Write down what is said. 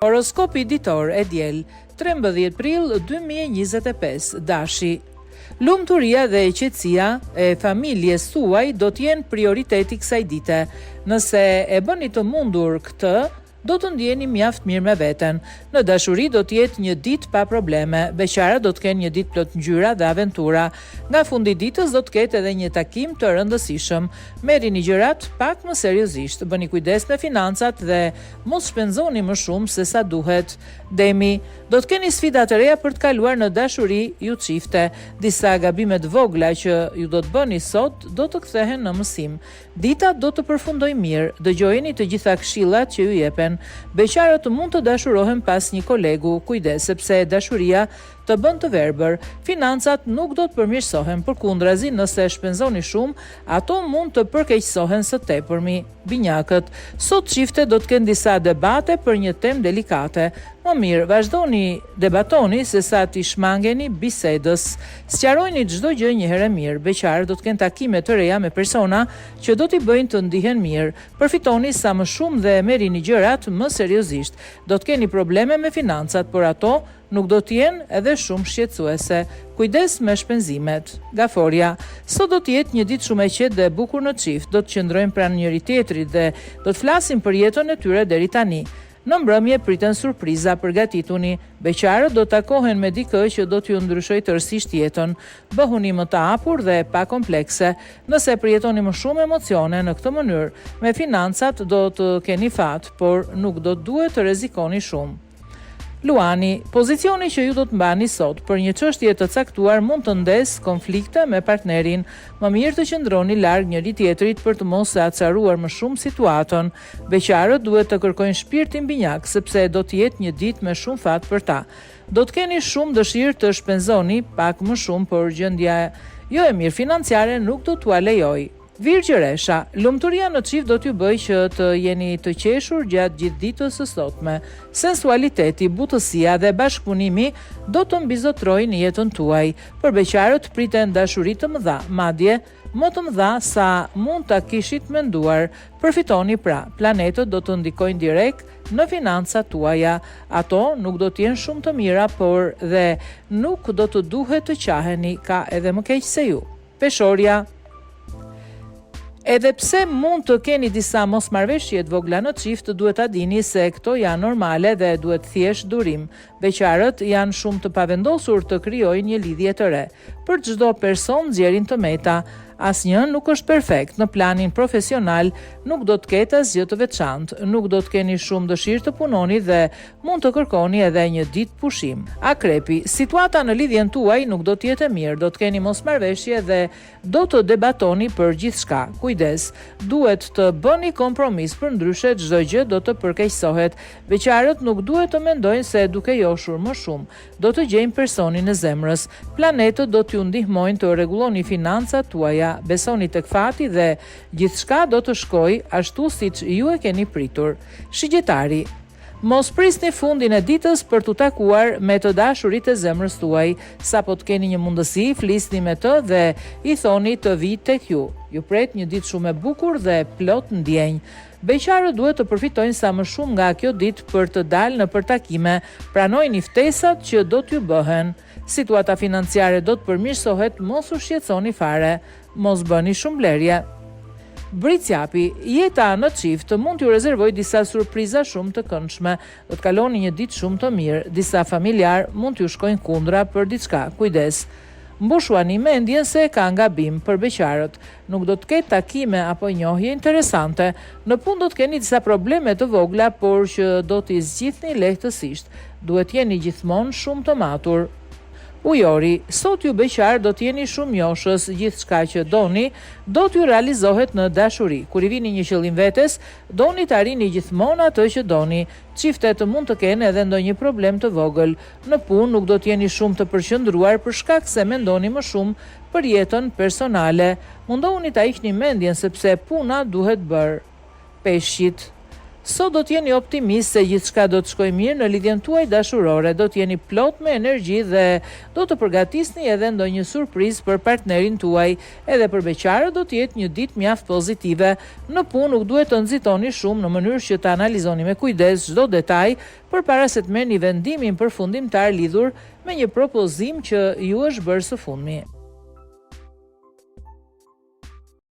Horoskopi ditor e diel, 13 prill 2025, Dashi. Lumturia dhe qetësia e familjes tuaj do t'jenë prioriteti kësaj dite. Nëse e bëni të mundur këtë, do të ndjeni mjaft mirë me veten. Në dashuri do t'jetë një ditë pa probleme. Beqarët do të kenë një ditë plot ngjyra dhe aventura. Nga fundi ditës do të ketë edhe një takim të rëndësishëm. Merrini gjërat pak më seriozisht. Bëni kujdes me financat dhe mos shpenzoni më shumë se sa duhet. Demi, do të keni sfida të reja për të kaluar në dashuri ju çifte. Disa gabime të vogla që ju do të bëni sot do të kthehen në mësim. Dita do të përfundojë mirë. Dëgjojeni të gjitha këshillat që ju jepen. Beqarët mund të dashurohen pas një kolegu, kujdes sepse dashuria të bën të verbër. Financat nuk do të përmirësohen, përkundrazi nëse shpenzoni shumë, ato mund të përkeqësohen së tepërmi. Binjakët, sot çifte do të kenë disa debate për një temë delikate. Më mirë, vazhdoni debatoni se sa t'i shmangeni bisedës. Sqarojeni çdo gjë një herë mirë. Beqarët do të kenë takime të reja me persona që do t'i bëjnë të ndihen mirë. Përfitoni sa më shumë dhe merrini gjërat më seriozisht. Do të keni probleme me financat, por ato nuk do t'jenë edhe shumë shqetësuese. Kujdes me shpenzimet. Gaforia, sot do t'jetë një ditë shumë e qetë dhe bukur në çift. Do të qëndrojmë pranë njëri tjetrit dhe do të flasim për jetën e tyre deri tani. Në mbrëmje priten surpriza, përgatituni. Beqarët do takohen me dikë që do t'ju ndryshojë tërësisht jetën. Bëhuni më të hapur dhe pa komplekse. Nëse përjetoni më shumë emocione në këtë mënyrë, me financat do të keni fat, por nuk do të duhet të rrezikoni shumë. Luani, pozicioni që ju do të mbani sot për një çështje të caktuar mund të ndesë konflikte me partnerin. Më mirë të qëndroni larg njëri tjetrit për të mos e acaruar më shumë situatën. Beqarët duhet të kërkojnë shpirtin binjak sepse do të jetë një ditë me shumë fat për ta. Do të keni shumë dëshirë të shpenzoni pak më shumë, por gjendja jo e mirë financiare nuk do t'ua lejojë. Virgjëresha, lumturia në çift do t'ju bëjë që të jeni të qeshur gjatë gjithë ditës së sotme. Sensualiteti, butësia dhe bashkëpunimi do të mbizotrojnë jetën tuaj. Për beqarët priten dashuri të mëdha, madje më të mëdha sa mund ta kishit menduar. Përfitoni pra, planetët do të ndikojnë direkt në financat tuaja. Ato nuk do të jenë shumë të mira, por dhe nuk do të duhet të qaheni, ka edhe më keq se ju. Peshorja, edhe pse mund të keni disa mosmarrveshje të vogla në çift, duhet ta dini se këto janë normale dhe duhet thjesht durim. Beqarët janë shumë të pavendosur të krijojnë një lidhje të re. Për çdo person nxjerrin të meta. Asnjë nuk është perfekt. Në planin profesional nuk do të ketë asgjë të veçantë, nuk do të keni shumë dëshirë të punoni dhe mund të kërkoni edhe një ditë pushim. Akrepi, situata në lidhjen tuaj nuk do të jetë e mirë, do të keni mosmarrveshje dhe do të debatoni për gjithçka. Kujdes, duhet të bëni kompromis, përndryshe çdo gjë do të përkeqësohet. Beqarët nuk duhet të mendojnë se duke joshur më shumë, do të gjejnë personin e zemrës. Planetët do t'ju ndihmojnë të rregulloni financat tuaja. Besoni tek fati dhe gjithçka do të shkojë ashtu siç ju e keni pritur. Shigjetari, mos prisni fundin e ditës për t'u takuar me të dashurit e zemrës tuaj. Sapo të keni një mundësi, flisni me të dhe i thoni të vijë tek ju. Ju pret një ditë shumë e bukur dhe plot ndjenjë. Beqarët duhet të përfitojnë sa më shumë nga kjo ditë për të dalë në përtakime. Pranojini ftesat që do t'ju bëhen. Situata financiare do të përmirësohet, mos u shqetësoni fare. Mos bëni shumë blerje. Bricjapi, jeta në çift mund t'ju rezervojë disa surpriza shumë të këndshme. Do të kaloni një ditë shumë të mirë. Disa familjar mund t'ju shkojnë kundra për diçka. Kujdes. Mbushuani mendjen se ka gabim. Për beqarët, nuk do të ketë takime apo njohje interesante. Në punë do të keni disa probleme të vogla, por që do t'i zgjidhni lehtësisht. Duhet jeni gjithmonë shumë të matur. Ujori, sot ju beqar do t'jeni shumë njohshës, gjithçka që doni do t'ju realizohet në dashuri. Kur i vini një qëllim vetes, doni të arrini gjithmonë atë që doni. Çiftet mund të kenë edhe ndonjë problem të vogël. Në punë nuk do t'jeni shumë të përqendruar për shkak se mendoni më shumë për jetën personale. Mundohuni ta hiqni mendjen sepse puna duhet bërë. Peshqit, Sot do t'jeni optimist se gjithçka do të shkojë mirë në lidhjen tuaj dashurore, do t'jeni plot me energji dhe do të përgatisni edhe ndonjë surprizë për partnerin tuaj. Edhe për beqarët do të jetë një ditë mjaft pozitive. Në punë nuk duhet të nxitoni shumë në mënyrë që të analizoni me kujdes çdo detaj përpara se të merrni vendimin përfundimtar lidhur me një propozim që ju është bërë së fundmi.